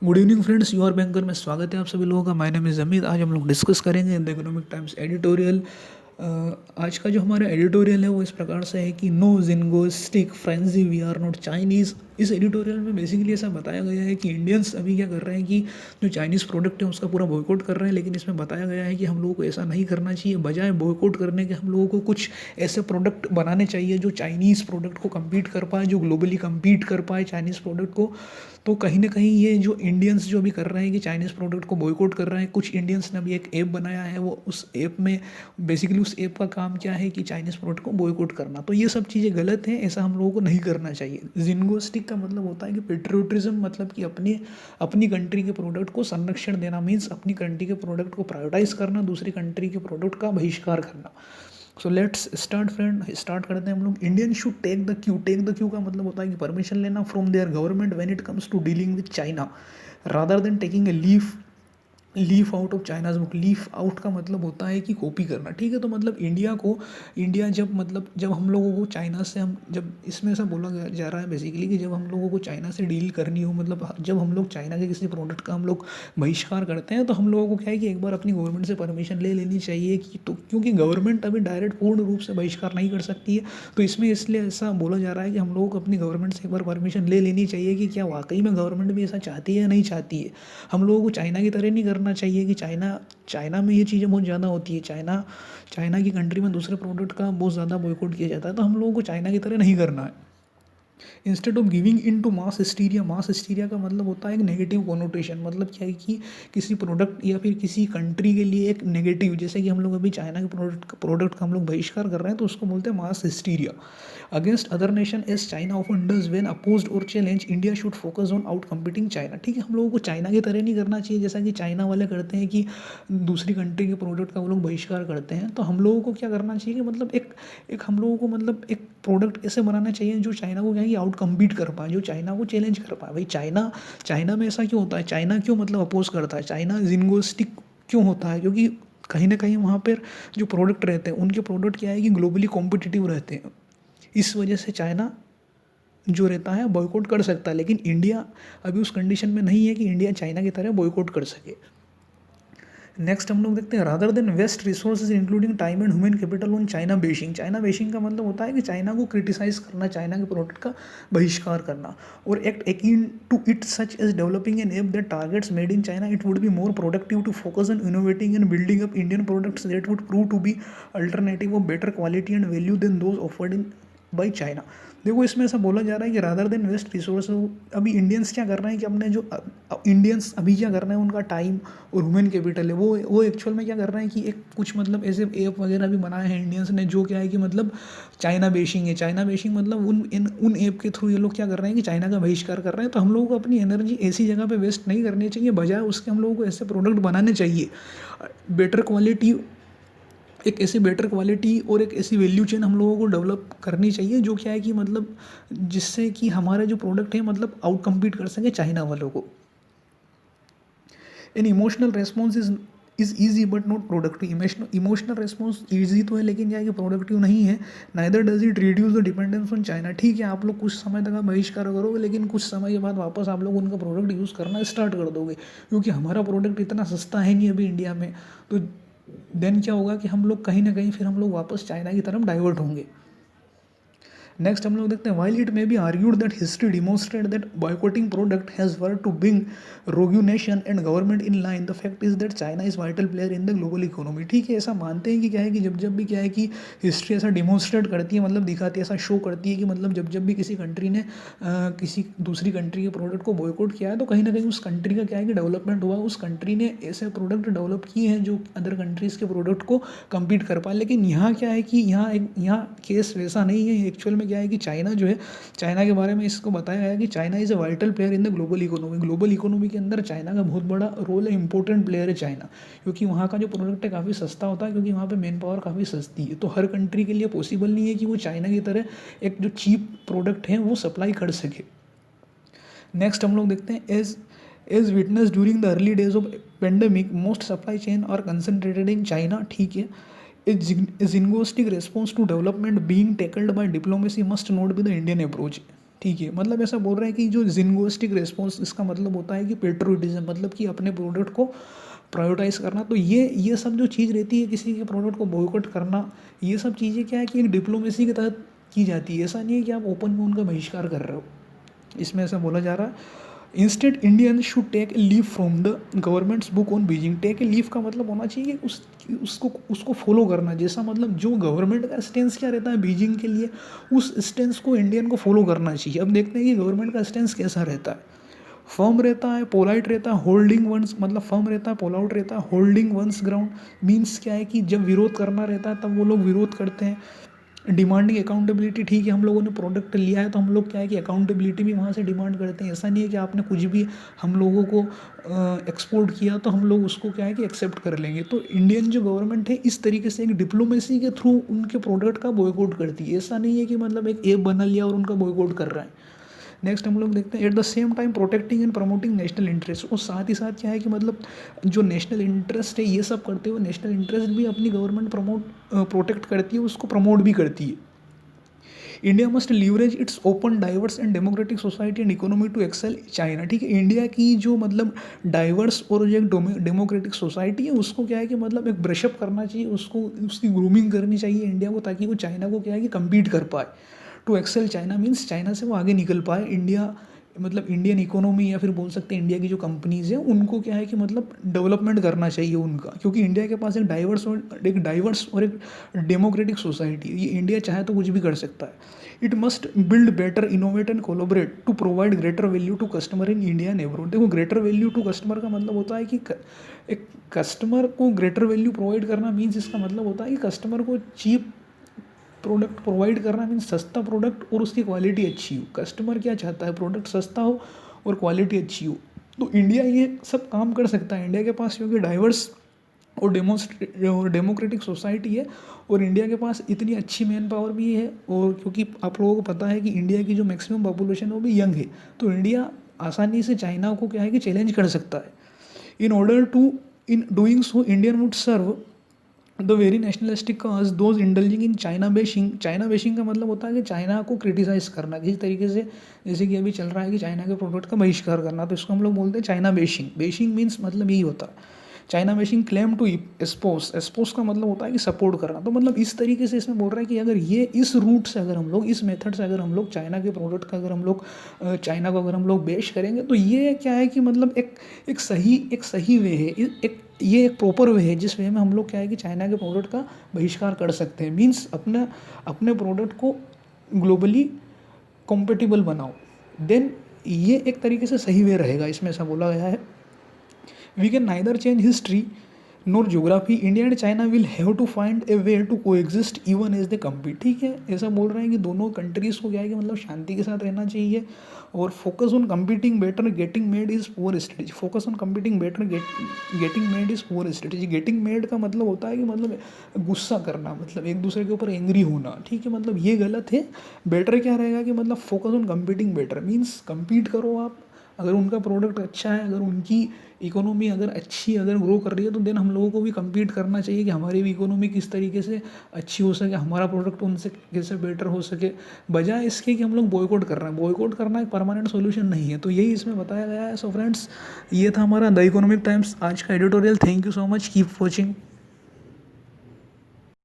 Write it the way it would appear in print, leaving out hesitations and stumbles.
Good evening friends, your banker में स्वागत है आप सभी लोगों का। My name is Amit. आज हम लोग डिस्कस करेंगे द इकोनॉमिक टाइम्स एडिटोरियल। आज का जो हमारा एडिटोरियल है वो इस प्रकार से है कि no jingoistic frenzy we are not Chinese. इस एडिटोरियल में बेसिकली ऐसा बताया गया है कि इंडियंस अभी क्या कर रहे हैं कि जो चाइनीज़ प्रोडक्ट है उसका पूरा बॉयकॉट कर रहे हैं, लेकिन इसमें बताया गया है कि हम लोगों को ऐसा नहीं करना चाहिए। बजाय बॉयकॉट करने के हम लोगों को कुछ ऐसे प्रोडक्ट बनाने चाहिए जो चाइनीज़ प्रोडक्ट को कम्पीट कर पाए, जो ग्लोबली कम्पीट कर पाए चाइनीज़ प्रोडक्ट को। तो कहीं ना कहीं ये जो इंडियंस जो भी कर रहे हैं कि चाइनीज़ प्रोडक्ट को बॉयकॉट कर रहे हैं, कुछ इंडियंस ने अभी एक ऐप बनाया है, वो उस ऐप में बेसिकली उस ऐप का काम क्या है कि चाइनीज़ प्रोडक्ट को बॉयकॉट करना। तो ये सब चीज़ें गलत हैं, ऐसा हम लोगों को नहीं करना चाहिए। जिंगोस्टिक का मतलब होता है कि पेट्रियोटिज्म, मतलब कि अपने अपनी कंट्री के प्रोडक्ट को संरक्षण देना, मीन्स अपनी कंट्री के प्रोडक्ट को प्रायोरिटाइज करना, दूसरी कंट्री के प्रोडक्ट का बहिष्कार करना। So let's start friend, start करते हैं हम लोग। Indian should take the cue. Take the cue का मतलब होता है कि परमिशन लेना from their government when it comes to dealing with China, rather than taking a leaf out of China's book. Leaf out का मतलब होता है कि कॉपी करना, ठीक है। तो मतलब इंडिया जब हम लोगों को चाइना से, हम जब इसमें ऐसा बोला जा रहा है बेसिकली कि जब हम लोगों को चाइना से डील करनी हो, मतलब जब हम लोग चाइना के किसी प्रोडक्ट का हम लोग बहिष्कार करते हैं, तो हम लोगों को क्या है कि एक बार अपनी गवर्नमेंट से परमिशन ले लेनी चाहिए कि, तो क्योंकि गवर्नमेंट अभी डायरेक्ट पूर्ण रूप से बहिष्कार नहीं कर सकती है। तो इसमें इसलिए ऐसा बोला जा रहा है कि हम लोगों को अपनी गवर्नमेंट से एक बार परमिशन ले लेनी चाहिए कि क्या वाकई में गवर्नमेंट भी ऐसा चाहती है या नहीं चाहती है। हम लोगों को चाइना की तरह नहीं करना चाहिए कि चाइना में ये चीज़ें बहुत ज़्यादा होती है। चाइना की कंट्री में दूसरे प्रोडक्ट का बहुत ज़्यादा बॉयकॉट किया जाता है, तो हम लोगों को चाइना की तरह नहीं करना है। Instead of giving in to mass hysteria. Mass hysteria का मतलब होता है एक नेगेटिव कोनोटेशन, मतलब क्या है कि किसी प्रोडक्ट या फिर किसी कंट्री के लिए एक नेगेटिव, जैसे कि हम लोग अभी चाइना के प्रोडक्ट का हम लोग बहिष्कार कर रहे हैं, तो उसको बोलते हैं mass hysteria against other nation as China often does when opposed or challenge. India should focus on outcompeting China, ठीक है। हम लोगों को चाइना की तरह नहीं करना चाहिए जैसा कि चाइना वाले करते हैं कि दूसरी कंट्री के प्रोडक्ट का वो लोग बहिष्कार करते हैं। तो हम लोगों को क्या करना चाहिए कि मतलब एक हम लोगों को मतलब एक प्रोडक्ट ऐसे बनाना चाहिए जो चाइना को क्या है कि आउट कम्पीट कर पाए, जो चाइना को चैलेंज कर पाए। भाई चाइना में ऐसा क्यों होता है, चाइना क्यों मतलब अपोज करता है, चाइना जिंगोस्टिक क्यों होता है, क्योंकि कहीं ना कहीं वहाँ पर जो प्रोडक्ट रहते हैं उनके प्रोडक्ट क्या है कि ग्लोबली कॉम्पिटिटिव रहते हैं। इस वजह से चाइना जो रहता है बॉयकॉट कर सकता है, लेकिन इंडिया अभी उस कंडीशन में नहीं है कि इंडिया चाइना की तरह बॉयकॉट कर सके। नेक्स्ट हम लोग देखते हैं, rather than waste resources including time and human capital on China bashing. China bashing का मतलब होता है कि चाइना को क्रिटिसाइज करना, चाइना के प्रोडक्ट का बहिष्कार करना। और act akin to it such as developing an app that targets made in China, it would be more productive to focus on innovating and building up Indian products that would prove to be alternative of better quality and value than those offered in by China. देखो इसमें ऐसा बोला जा रहा है कि rather than waste resource, अभी Indians क्या कर रहे हैं कि अपने जो इंडियंस अभी क्या कर रहे हैं, उनका टाइम और ह्यूमन कैपिटल है वो एक्चुअल में क्या कर रहे हैं कि एक कुछ मतलब ऐसे ऐप वगैरह भी बनाए हैं इंडियंस ने, जो क्या है कि मतलब चाइना बेशिंग है। चाइना बेशिंग मतलब उन ऐप के थ्रू ये लोग क्या कर रहे हैं कि चाइना का बहिष्कार कर रहे हैं। तो हम लोगों को अपनी एनर्जी ऐसी जगह पे वेस्ट नहीं करनी चाहिए, बजाय उसके हम लोगों को ऐसे प्रोडक्ट बनाने चाहिए बेटर क्वालिटी, एक ऐसी बेटर क्वालिटी और एक ऐसी वैल्यू चेन हम लोगों को डेवलप करनी चाहिए, जो क्या है कि मतलब जिससे कि हमारा जो प्रोडक्ट है मतलब आउट कम्पीट कर सके चाइना वालों को। An emotional response is easy but not productive. Emotional response easy तो है, लेकिन क्या है कि प्रोडक्टिव नहीं है। Neither does it reduce the dependence on China. ठीक है, आप लोग कुछ समय तक आप बहिष्कार करोगे, लेकिन कुछ समय के बाद वापस आप लोग उनका प्रोडक्ट यूज़ करना स्टार्ट कर दोगे, क्योंकि हमारा प्रोडक्ट इतना सस्ता है नहीं अभी इंडिया में। तो देन क्या होगा कि हम लोग कहीं ना कहीं फिर हम लोग वापस चाइना की तरफ डाइवर्ट होंगे। नेक्स्ट हम लोग देखते हैं, while it may be argued that history demonstrate that boycotting product has work to bring rogue nation and government in line, the fact is that China is vital player in the global economy. ठीक है, ऐसा मानते हैं कि क्या है कि जब भी क्या है कि हिस्ट्री ऐसा डिमोन्स्ट्रेट करती है, मतलब दिखाती है, ऐसा शो करती है कि मतलब जब भी किसी कंट्री ने किसी दूसरी कंट्री के प्रोडक्ट को बॉयकॉट किया है, तो कहीं ना कहीं उस कंट्री का क्या है कि डेवलपमेंट हुआ, उस कंट्री ने ऐसे प्रोडक्ट डेवलप किए हैं जो अदर कंट्रीज़ के प्रोडक्ट को कम्पीट कर पाए। लेकिन यहाँ क्या है कि यहाँ केस वैसा नहीं है। एक्चुअल में क्या है कि चाइना जो है, चाइना के बारे में इसको बताया है कि China is a vital player in the global economy. Global economy के अंदर चाइना का बहुत बड़ा रोल है, इंपॉर्टेंट प्लेयर है चाइना, क्योंकि वहाँ का जो प्रोडक्ट है काफ़ी सस्ता होता है, क्योंकि वहाँ पे मैन पावर काफ़ी सस्ती है। तो हर कंट्री के लिए पॉसिबल नहीं है कि वो चाइना की तरह एक जो चीप प्रोडक्ट है वो सप्लाई कर सके। नेक्स्ट हम लोग देखते हैं, as witness during the early days of pandemic most supply chain are concentrated in China. ठीक है, a jingoistic response to development being tackled by diplomacy must not be the Indian approach. ठीक है, मतलब ऐसा बोल रहे हैं कि जो जिंगोस्टिक रेस्पॉन्स, इसका मतलब होता है कि पेट्रोटिज्म, मतलब कि अपने प्रोडक्ट को प्रायोरिटाइज करना। तो ये सब जो चीज़ रहती है, किसी के प्रोडक्ट को बॉयकॉट करना, ये सब चीज़ें क्या है कि एक डिप्लोमेसी के तहत की जाती है। ऐसा नहीं है कि आप ओपन में उनका बहिष्कार कर रहे हो। इसमें ऐसा बोला जा रहा है, instead Indian should take a leave from the government's book on Beijing. Take a leave का मतलब होना चाहिए कि उसको फॉलो करना, जैसा मतलब जो गवर्नमेंट का स्टेंस क्या रहता है बीजिंग के लिए, उस स्टेंस को इंडियन को फॉलो करना चाहिए। अब देखते हैं कि गवर्नमेंट का स्टेंस कैसा रहता है। फर्म रहता है, पोलाइट रहता है, होल्डिंग वंस, मतलब फर्म रहता है, पोलाउट रहता है, होल्डिंग वंस ग्राउंड। मीन्स क्या है कि जब विरोध करना रहता है तब वो लोग विरोध करते हैं। डिमांडिंग अकाउंटेबिलिटी, ठीक है, हम लोगों ने प्रोडक्ट लिया है तो हम लोग क्या है कि अकाउंटेबिलिटी भी वहाँ से डिमांड करते हैं। ऐसा नहीं है कि आपने कुछ भी हम लोगों को एक्सपोर्ट किया तो हम लोग उसको क्या है कि एक्सेप्ट कर लेंगे। तो इंडियन जो गवर्नमेंट है इस तरीके से एक डिप्लोमेसी के थ्रू उनके प्रोडक्ट का बॉयकॉट करती है। ऐसा नहीं है कि मतलब एक ऐप बना लिया और उनका बॉयकॉट कर रहा है। नेक्स्ट हम लोग देखते हैं, at the same time protecting and promoting national interest. और साथ ही साथ क्या है कि मतलब जो नेशनल इंटरेस्ट है ये सब करते हुए नेशनल इंटरेस्ट भी अपनी गवर्नमेंट प्रोटेक्ट करती है, उसको प्रमोट भी करती है। India must leverage its open diverse and democratic society and economy to excel China. ठीक है, इंडिया की जो मतलब डाइवर्स और जो एक डेमोक्रेटिक सोसाइटी है उसको क्या है कि मतलब एक ब्रशअप करना चाहिए, उसको उसकी ग्रूमिंग करनी चाहिए इंडिया को, ताकि वो चाइना को क्या है कि कम्पीट कर पाए। To excel China means China से वो आगे निकल पाए। इंडिया मतलब इंडियन इकोनॉमी या फिर बोल सकते हैं इंडिया की जो कंपनीज़ हैं उनको क्या है कि मतलब डेवलपमेंट करना चाहिए उनका, क्योंकि इंडिया के पास एक डाइवर्स और एक डेमोक्रेटिक सोसाइटी है। ये इंडिया चाहे तो कुछ भी कर सकता है। It must build better, innovate and collaborate to provide greater value to customer in India neighbourhood. देखो, ग्रेटर वैल्यू टू कस्टमर का मतलब होता है कि एक कस्टमर को ग्रेटर वैल्यू प्रोवाइड करना मीन्स इसका मतलब होता है कि कस्टमर को चीप प्रोडक्ट प्रोवाइड करना, मीन्स सस्ता प्रोडक्ट और उसकी क्वालिटी अच्छी हो। कस्टमर क्या चाहता है, प्रोडक्ट सस्ता हो और क्वालिटी अच्छी हो। तो इंडिया ये सब काम कर सकता है। इंडिया के पास क्योंकि डाइवर्स और डेमोक्रेटिक सोसाइटी है और इंडिया के पास इतनी अच्छी मैन पावर भी है, और क्योंकि आप लोगों को पता है कि इंडिया की जो मैक्सिमम पॉपुलेशन है वो भी यंग है, तो इंडिया आसानी से चाइना को क्या है कि चैलेंज कर सकता है। In doing so Indian would serve the very nationalistic cause those indulging in China bashing. China bashing का मतलब होता है कि चाइना को क्रिटिसाइज करना किसी तरीके से, जैसे कि अभी चल रहा है कि चाइना के प्रोडक्ट का बहिष्कार करना, तो इसको हम लोग बोलते हैं चाइना बेशिंग। बेशिंग मीन्स मतलब यही होता है। चाइना बेशिंग क्लेम टू एस्पोस का मतलब होता है कि सपोर्ट करना। तो मतलब इस तरीके से इसमें बोल रहा है कि अगर ये इस रूट से अगर हम लोग, इस मेथड से अगर हम लोग चाइना के प्रोडक्ट का अगर हम लोग चाइना को अगर हम लोग बेश करेंगे तो ये क्या है कि मतलब एक सही वे है, ये एक प्रॉपर वे है जिस वे में हम लोग क्या है कि चाइना के प्रोडक्ट का बहिष्कार कर सकते हैं। मीन्स अपने प्रोडक्ट को ग्लोबली कॉम्पेटिबल बनाओ, देन ये एक तरीके से सही वे रहेगा। इसमें ऐसा बोला गया है, we can neither change history nor geography, India and China will have to find a way to coexist even as they compete. ठीक है, ऐसा बोल रहे हैं कि दोनों कंट्रीज़ को क्या है कि मतलब शांति के साथ रहना चाहिए और focus on competing better getting made is poor strategy. Focus on competing better getting made is poor strategy. Getting made का मतलब होता है कि मतलब गुस्सा करना, मतलब एक दूसरे के ऊपर एंग्री होना। ठीक है, मतलब ये गलत है। बेटर क्या रहेगा कि मतलब focus on competing better means compete करो आप। अगर उनका प्रोडक्ट अच्छा है, अगर उनकी इकोनॉमी अगर अच्छी अगर ग्रो कर रही है तो देन हम लोगों को भी कम्पीट करना चाहिए कि हमारी भी इकोनॉमी किस तरीके से अच्छी हो सके, हमारा प्रोडक्ट उनसे कैसे बेटर हो सके, बजाय इसके कि हम लोग बॉयकॉट कर रहे हैं। बॉयकॉट करना एक परमानेंट सोल्यूशन नहीं है। तो यही इसमें बताया गया है। सो फ्रेंड्स, ये था हमारा द इकोनॉमिक टाइम्स आज का editorial. Thank you so much, keep watching.